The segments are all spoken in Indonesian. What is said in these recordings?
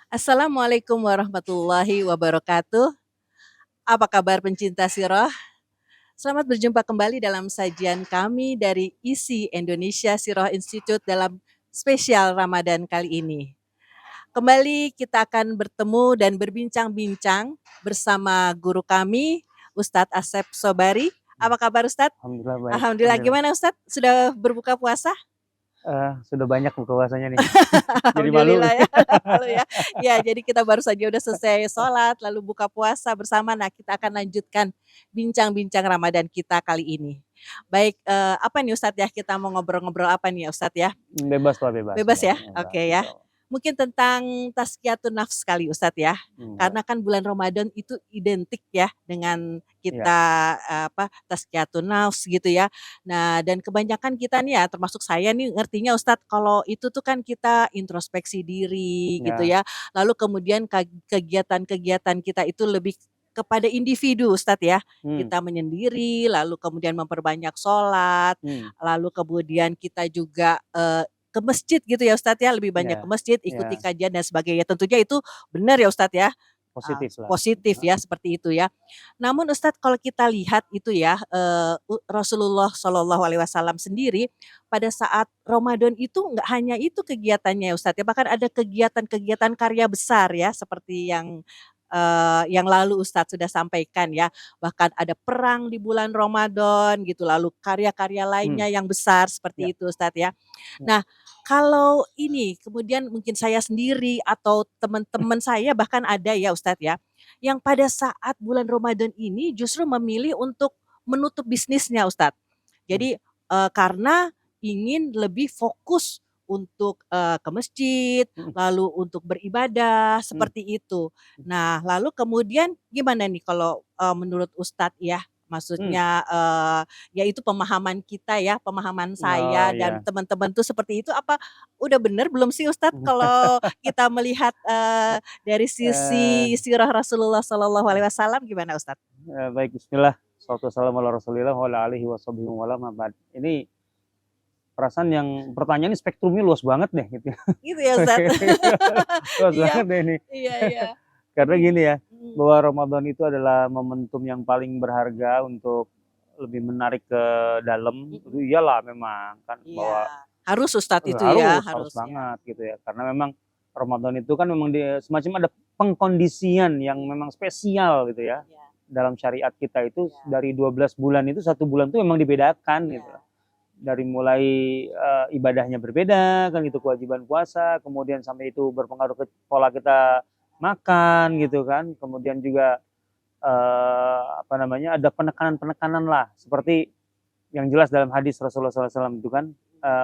Assalamualaikum warahmatullahi wabarakatuh. Apa kabar pencinta sirah? Selamat berjumpa kembali dalam sajian kami dari ISI Indonesia Sirah Institute dalam spesial Ramadan kali ini. Kembali kita akan bertemu dan berbincang-bincang bersama guru kami, Ustadz Asep Sobari. Apa kabar Ustadz? Alhamdulillah baik. Alhamdulillah. Gimana Ustadz? Sudah berbuka puasa? Sudah banyak buka puasanya nih. Jadi malu. Alhamdulillah ya. Halo ya. Ya, jadi kita baru saja udah selesai sholat, lalu buka puasa bersama. Nah, kita akan lanjutkan bincang-bincang Ramadan kita kali ini. Baik, apa nih Ustadz ya? Kita mau ngobrol-ngobrol apa nih ya Ustadz ya? Bebas lah, bebas. Bebas ya? Bebas, Oke ya. betul. Mungkin tentang tazkiyatun nafs kali Ustadz ya. Karena kan bulan Ramadan itu identik ya dengan kita tazkiyatun nafs gitu ya. Nah, dan kebanyakan kita nih ya, termasuk saya nih ngertinya Ustadz kalau itu tuh kan kita introspeksi diri gitu ya. Lalu kemudian kegiatan-kegiatan kita itu lebih kepada individu Ustadz ya. Kita menyendiri, lalu kemudian memperbanyak sholat, lalu kemudian kita juga ke masjid gitu ya Ustadz ya, lebih banyak ke masjid, ikuti kajian dan sebagainya. Tentunya itu benar ya Ustadz ya. Positif lah. Positif ya, seperti itu ya. Namun Ustadz kalau kita lihat itu ya, Rasulullah Shallallahu Alaihi Wasallam sendiri pada saat Ramadan itu nggak hanya itu kegiatannya ya Ustadz ya, bahkan ada kegiatan-kegiatan karya besar ya, seperti yang lalu Ustadz sudah sampaikan ya, bahkan ada perang di bulan Ramadan gitu, lalu karya-karya lainnya yang besar seperti itu Ustadz ya. Nah, kalau ini kemudian mungkin saya sendiri atau teman-teman saya bahkan ada ya Ustadz ya, yang pada saat bulan Ramadan ini justru memilih untuk menutup bisnisnya Ustadz. Jadi karena ingin lebih fokus untuk ke masjid, lalu untuk beribadah seperti itu. Nah, lalu kemudian gimana nih kalau menurut Ustadz ya? Maksudnya ya itu pemahaman kita ya, pemahaman saya dan teman-teman tuh seperti itu, apa udah bener belum sih Ustadz kalau kita melihat dari sisi sirah Rasulullah Shallallahu Alaihi Wasallam, gimana Ustadz? Baik, bismillah. Wassalamualaikum warahmatullahi wabarakatuh. Ini perasaan yang pertanyaan ini spektrumnya luas banget deh gitu. Gitu ya Ustadz. Luas banget deh ini. Iya. Karena gini ya, bahwa Ramadan itu adalah momentum yang paling berharga untuk lebih menarik ke dalam. Itu iyalah memang kan, bahwa harus Ustadz itu harus banget gitu ya. Karena memang Ramadan itu kan memang semacam ada pengkondisian yang memang spesial gitu ya. Dalam syariat kita itu dari 12 bulan itu 1 bulan itu memang dibedakan gitu. Dari mulai ibadahnya berbeda kan gitu, kewajiban puasa, kemudian sampai itu berpengaruh ke pola kita makan gitu kan, kemudian juga ada penekanan lah, seperti yang jelas dalam hadis Rasulullah SAW itu kan,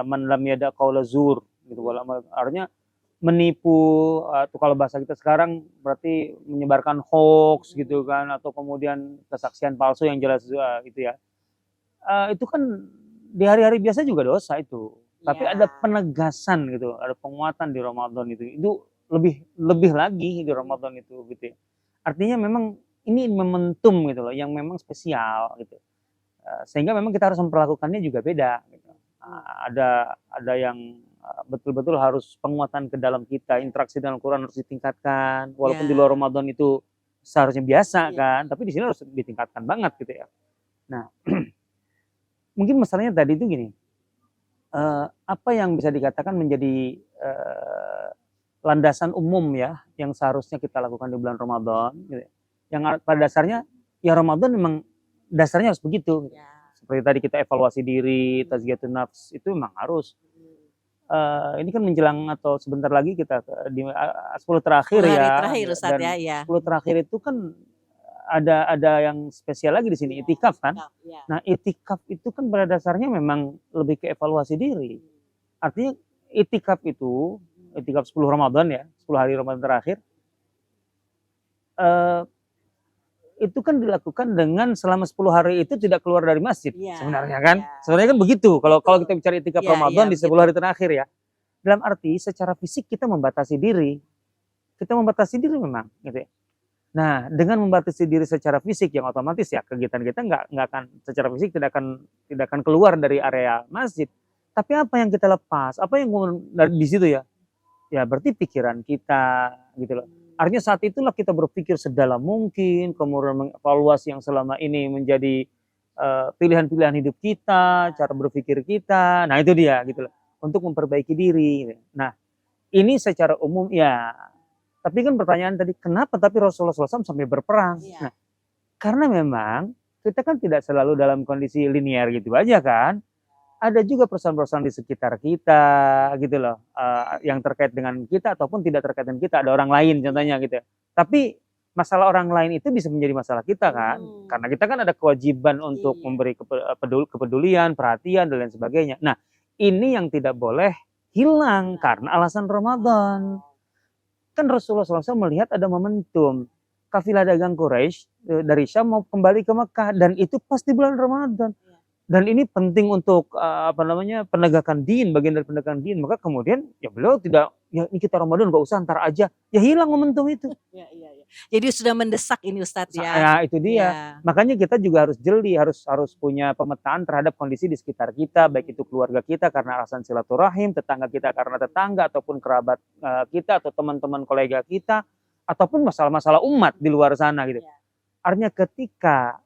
man lam yada qaula zur gitu, artinya menipu, kalau bahasa kita sekarang berarti menyebarkan hoax gitu kan, atau kemudian kesaksian palsu yang jelas gitu ya. Itu kan di hari-hari biasa juga dosa itu. Tapi ada penegasan gitu, ada penguatan di Ramadan itu. Itu lebih lagi di Ramadan itu gitu ya. Artinya memang ini momentum gitu loh yang memang spesial gitu. Sehingga memang kita harus memperlakukannya juga beda gitu. Ada yang betul-betul harus penguatan ke dalam kita, interaksi dengan Al-Quran harus ditingkatkan. Walaupun di luar Ramadan itu seharusnya biasa kan, tapi di sini harus ditingkatkan banget gitu ya. Nah, mungkin masalahnya tadi itu gini, apa yang bisa dikatakan menjadi landasan umum ya, yang seharusnya kita lakukan di bulan Ramadan, gitu. Yang pada dasarnya, ya Ramadan memang dasarnya harus begitu. Seperti tadi kita evaluasi diri, tazkiyatun nafs, itu memang harus. Ini kan menjelang atau sebentar lagi kita di 10 terakhir ya, dan 10 terakhir itu kan ada yang spesial lagi di sini, itikaf kan. Nah, itikaf itu kan pada dasarnya memang lebih ke evaluasi diri. Artinya itikaf 10 Ramadan ya, 10 hari Ramadan terakhir, itu kan dilakukan dengan selama 10 hari itu tidak keluar dari masjid sebenarnya kan. Sebenarnya kan begitu kalau kita bicara itikaf Ramadan di 10 hari terakhir ya. Dalam arti secara fisik kita membatasi diri. Kita membatasi diri memang gitu ya. Nah, dengan membatasi diri secara fisik yang otomatis ya kegiatan kita nggak akan secara fisik tidak akan keluar dari area masjid. Tapi apa yang kita lepas, apa yang di situ ya? ya berarti pikiran kita gitu loh. Artinya saat itulah kita berpikir sedalam mungkin, kemudian mengevaluasi yang selama ini menjadi pilihan-pilihan hidup kita, cara berpikir kita. Nah itu dia gitu loh, untuk memperbaiki diri. Nah ini secara umum ya. Tapi kan pertanyaan tadi, kenapa tapi Rasulullah SAW sampai berperang? Iya. Nah, karena memang kita kan tidak selalu dalam kondisi linear gitu aja kan. Ada juga persoalan-persoalan di sekitar kita gitu loh, yang terkait dengan kita ataupun tidak terkait dengan kita, ada orang lain contohnya gitu. Tapi masalah orang lain itu bisa menjadi masalah kita kan, karena kita kan ada kewajiban untuk Iya. memberi kepedulian, perhatian dan lain sebagainya. Nah, ini yang tidak boleh hilang karena alasan Ramadan. Kan Rasulullah SAW melihat ada momentum kafilah dagang Quraisy dari Syam mau kembali ke Mekah, dan itu pasti bulan Ramadan. Dan ini penting untuk penegakan din, bagian dari penegakan din. Maka kemudian ya beliau tidak, ya ini kita Ramadan gak usah ntar aja, ya hilang momentum itu. Iya. Jadi sudah mendesak ini Ustadz ya. Ya itu dia. Iya. Makanya kita juga harus jeli, harus punya pemetaan terhadap kondisi di sekitar kita, baik itu keluarga kita karena alasan silaturahim, tetangga kita karena tetangga, ataupun kerabat kita atau teman-teman kolega kita, ataupun masalah-masalah umat di luar sana gitu. Iya. Artinya ketika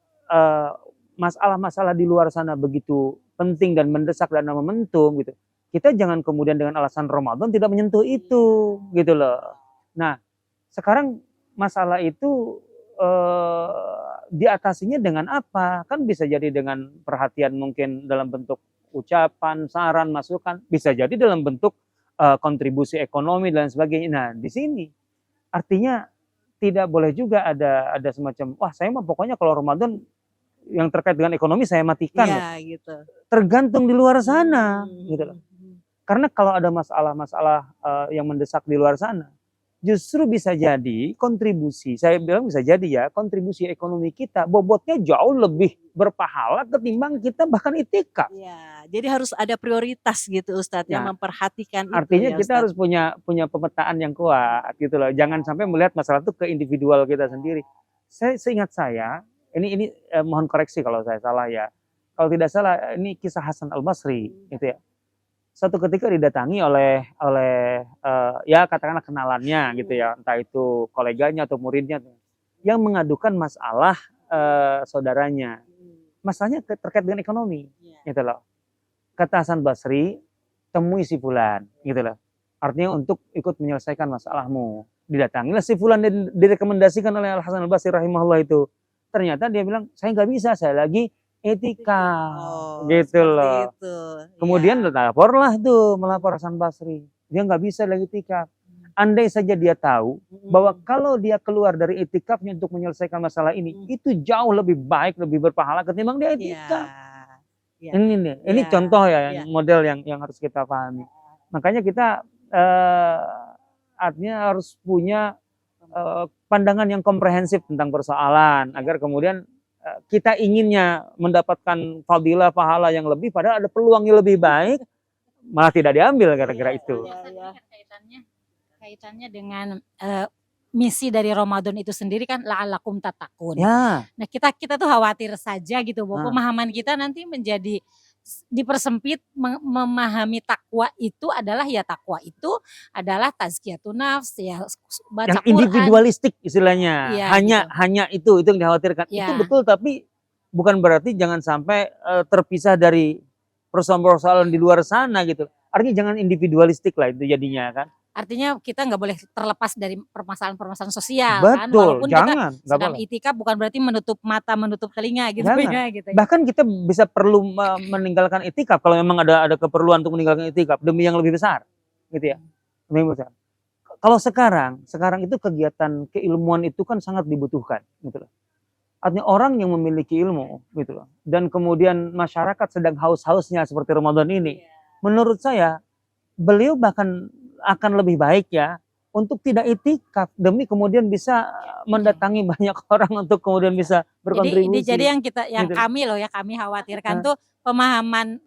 masalah-masalah di luar sana begitu penting dan mendesak dan momentum gitu, kita jangan kemudian dengan alasan Ramadan tidak menyentuh itu gitu loh. Nah sekarang masalah itu diatasinya dengan apa? Kan bisa jadi dengan perhatian mungkin dalam bentuk ucapan, saran, masukan, bisa jadi dalam bentuk kontribusi ekonomi dan sebagainya. Nah di sini artinya tidak boleh juga ada semacam, wah saya mah pokoknya kalau Ramadan yang terkait dengan ekonomi saya matikan. Iya gitu. Tergantung di luar sana gitu loh. Karena kalau ada masalah-masalah yang mendesak di luar sana, justru bisa jadi kontribusi, saya bilang bisa jadi ya, kontribusi ekonomi kita bobotnya jauh lebih berpahala ketimbang kita bahkan itikaf. Iya, jadi harus ada prioritas gitu Ustadz yang Nah, memperhatikan itu artinya ya kita Ustadz. harus punya pemetaan yang kuat gitu loh. Jangan sampai melihat masalah itu ke individual kita sendiri. Seingat saya, ini mohon koreksi kalau saya salah ya. Kalau tidak salah ini kisah Hasan Al-Basri gitu ya. Suatu ketika didatangi oleh ya katakanlah kenalannya gitu ya, entah itu koleganya atau muridnya yang mengadukan masalah saudaranya. Masalahnya terkait dengan ekonomi gitu loh. Kata Hasan Basri, temui si fulan gitu loh. Artinya untuk ikut menyelesaikan masalahmu. Didatangilah si fulan dan direkomendasikan oleh Al Hasan Al-Basri rahimahullah itu. Ternyata dia bilang, saya nggak bisa, saya lagi etika gitu loh. Itu. Kemudian laporlah tuh, melapor Hasan Basri. Dia nggak bisa lagi etikaf. Andai saja dia tahu bahwa kalau dia keluar dari etikafnya untuk menyelesaikan masalah ini, itu jauh lebih baik, lebih berpahala ketimbang dia etikaf. Ya. Ini contoh ya, model yang harus kita pahami. Makanya kita artinya harus punya pandangan yang komprehensif tentang persoalan agar kemudian kita inginnya mendapatkan fadilah pahala yang lebih, padahal ada peluang yang lebih baik malah tidak diambil gara-gara itu. Kaitannya dengan misi dari Ramadan itu sendiri kan la'allakum tattaqun. Ya. Nah kita tuh khawatir saja gitu bahwa pemahaman kita nanti menjadi dipersempit, memahami takwa itu adalah tazkiyatun nafs ya, baca yang individualistik istilahnya. Ya, hanya itu yang dikhawatirkan. Ya. Itu betul, tapi bukan berarti jangan sampai terpisah dari persoalan-persoalan di luar sana gitu. Artinya jangan individualistik lah itu jadinya kan. Artinya kita nggak boleh terlepas dari permasalahan-permasalahan sosial. Betul, kan, walaupun jangan, kita sedang itikaf bukan berarti menutup mata, menutup telinga gitu ya. Gitu. Bahkan kita bisa perlu meninggalkan itikaf kalau memang ada keperluan untuk meninggalkan itikaf demi yang lebih besar, gitu ya. Lebih besar. Kalau sekarang itu kegiatan keilmuan itu kan sangat dibutuhkan, gitu loh. Artinya orang yang memiliki ilmu, gitu loh. Dan kemudian masyarakat sedang haus-hausnya seperti Ramadan ini. Menurut saya beliau bahkan akan lebih baik ya untuk tidak itikaf demi kemudian bisa mendatangi banyak orang untuk kemudian bisa berkontribusi. Jadi yang gitu. Kami khawatirkan tuh pemahaman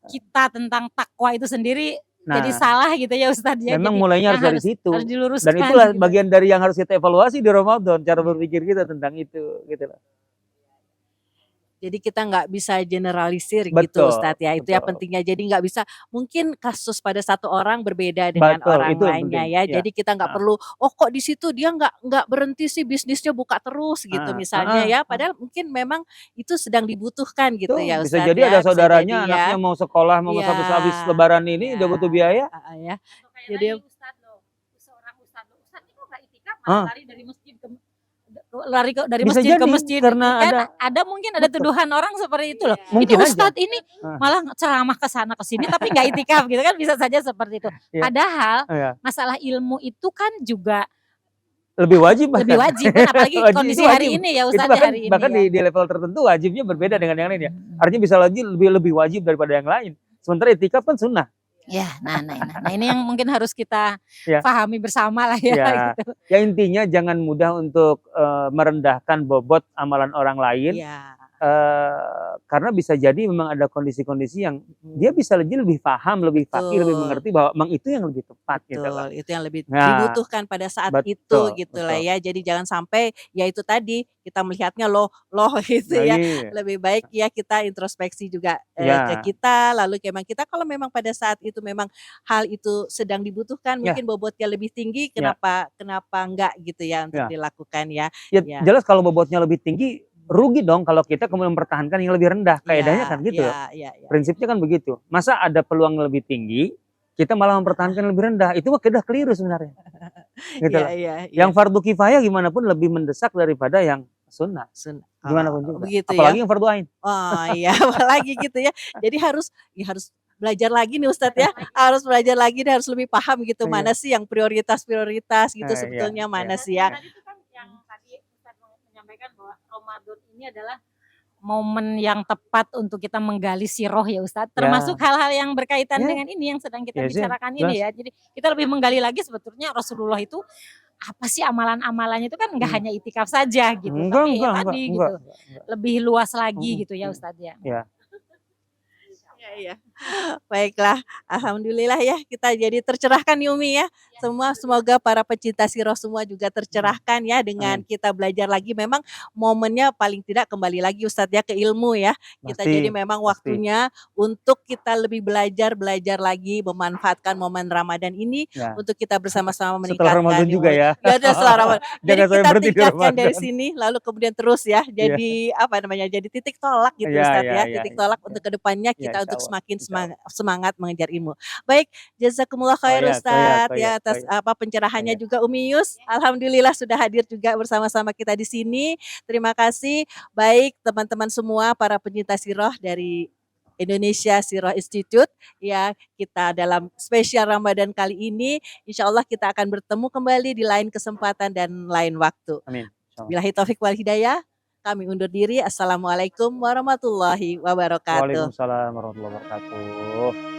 kita tentang takwa itu sendiri jadi salah gitu ya Ustadz ya. Memang mulainya harus dari situ. Harus diluruskan. Dan itulah gitu. Bagian dari yang harus kita evaluasi di Ramadan, cara berpikir kita tentang itu gitu loh. Jadi kita nggak bisa generalisir gitu Betul, Ustadz ya, itu ya betul. pentingnya. Jadi nggak bisa, mungkin kasus pada satu orang berbeda dengan Betul, orang itu yang lainnya penting. ya. Iya, Jadi kita nggak heeh, perlu, oh kok di situ dia nggak berhenti sih bisnisnya buka terus gitu heeh, misalnya heeh, ya. heeh. Padahal mungkin memang itu sedang dibutuhkan gitu Tuh, ya bisa Ustadz jadi ada ya, bisa jadi saudaranya ya. anaknya mau sekolah, mau Iya, habis lebaran ini iya, udah butuh biaya. heeh, ya. Atau kayak Jadi tadi Ustadz loh, seorang Ustadz loh, Ustadz ini kok nggak itikaf malah Heeh, lari dari masjid ke dari bisa masjid ke jadi masjid. karena Kan ada ada mungkin ada betul, tuduhan orang seperti itu loh. iya, Ini mungkin aja. Ustadz ini Heeh, malah ceramah ke sana ke sini tapi nggak itikaf gitu kan, bisa saja seperti itu. iya, Padahal iya, masalah ilmu itu kan juga lebih wajib lebih bahkan. wajib kan, apalagi Wajib itu kondisi wajib. hari ini ya Itu Ustadz ya, bahkan hari ini bahkan ya. di level tertentu wajibnya berbeda dengan yang lain ya. Mhm. Artinya bisa lagi lebih lebih wajib daripada yang lain. Sementara itikaf kan sunnah. Ya, nah ini yang mungkin harus kita Ya, pahami bersama lah ya ya, gitu. ya intinya jangan mudah untuk merendahkan bobot amalan orang lain. iya. Karena bisa jadi memang ada kondisi-kondisi yang dia bisa lebih paham, lebih faqih, lebih Betul. mengerti bahwa memang itu yang lebih tepat gitu loh. Betul, itu yang lebih Nah, dibutuhkan pada saat itu betul, gitu lah betul. ya. Jadi jangan sampai ya itu tadi kita melihatnya loh loh gitu Nah, ya. iya, Lebih baik ya kita introspeksi juga ke ya, kita, lalu memang kita kalau memang pada saat itu memang hal itu sedang dibutuhkan, ya, mungkin bobotnya lebih tinggi, ya, kenapa kenapa enggak gitu ya untuk ya. dilakukan ya. Ya Ya. jelas kalau bobotnya lebih tinggi rugi dong kalau kita kemudian mempertahankan yang lebih rendah. Kaidahnya kan Iya, gitu iya, loh. iya, iya. Prinsipnya kan begitu. Masa ada peluang lebih tinggi, kita malah mempertahankan yang lebih rendah. Itu mah udah keliru sebenarnya. Gitu Iya, loh. iya, iya. Yang fardu kifayah gimana pun lebih mendesak daripada yang sunnah. Gimana pun juga. Begitu ya. Apalagi yang fardu ain. Oh iya, apalagi gitu ya. Jadi harus belajar lagi nih Ustadz ya, harus belajar lagi dan harus lebih paham gitu, Iya. mana sih yang prioritas-prioritas gitu Iya, sebetulnya, iya, mana Dan sih ya. tadi itu kan yang tadi Ustadz menyampaikan bahwa Ramadan ini adalah momen yang tepat untuk kita menggali siroh ya Ustadz, termasuk ya, hal-hal yang berkaitan ya, dengan ini yang sedang kita ya sih, bicarakan ini jelas. ya. Jadi kita lebih menggali lagi sebetulnya Rasulullah itu apa sih amalan-amalannya itu kan nggak Hmm. hanya itikaf saja gitu, Enggak, tapi ya enggak, tadi gitu, enggak. lebih luas lagi Mm-mm. gitu ya Ustadz ya. Ya, Iya, iya. Baiklah, alhamdulillah ya kita jadi tercerahkan Yumi ya. Semua semoga para pecinta sirah semua juga tercerahkan ya dengan amin. kita belajar lagi. Memang momennya paling tidak kembali lagi Ustadz ya ke ilmu ya. Kita jadi Pasti, memang pasti. waktunya untuk kita lebih belajar lagi, memanfaatkan momen Ramadan ini Ya. untuk kita bersama-sama Setelah meningkatkan Ramadan juga ilmu. ya. Ya ada setelah Ramadan. Jadi Jangan sampai kita berhenti di tingkatkan dari Ramadan. sini lalu kemudian terus ya. Iya. Jadi apa namanya? Jadi titik tolak gitu Iya, Ustadz iya, ya. iya, Titik iya, tolak iya. untuk kedepannya Ya, kita insya untuk Allah, semakin insya Allah. semangat mengejar ilmu. Baik, jazakumullah khair Koyak, koyak, Ustadz ya koyak, atas koyak, apa pencerahannya koyak. juga Umi Yus. Alhamdulillah sudah hadir juga bersama-sama kita di sini. Terima kasih. Baik teman-teman semua para penyinta sirah dari Indonesia Sirah Institute ya, kita dalam spesial Ramadan kali ini insya Allah kita akan bertemu kembali di lain kesempatan dan lain waktu. Amin. Insya Allah. Billahi taufik wal hidayah. Kami undur diri. Assalamualaikum warahmatullahi wabarakatuh. Waalaikumsalam warahmatullahi wabarakatuh.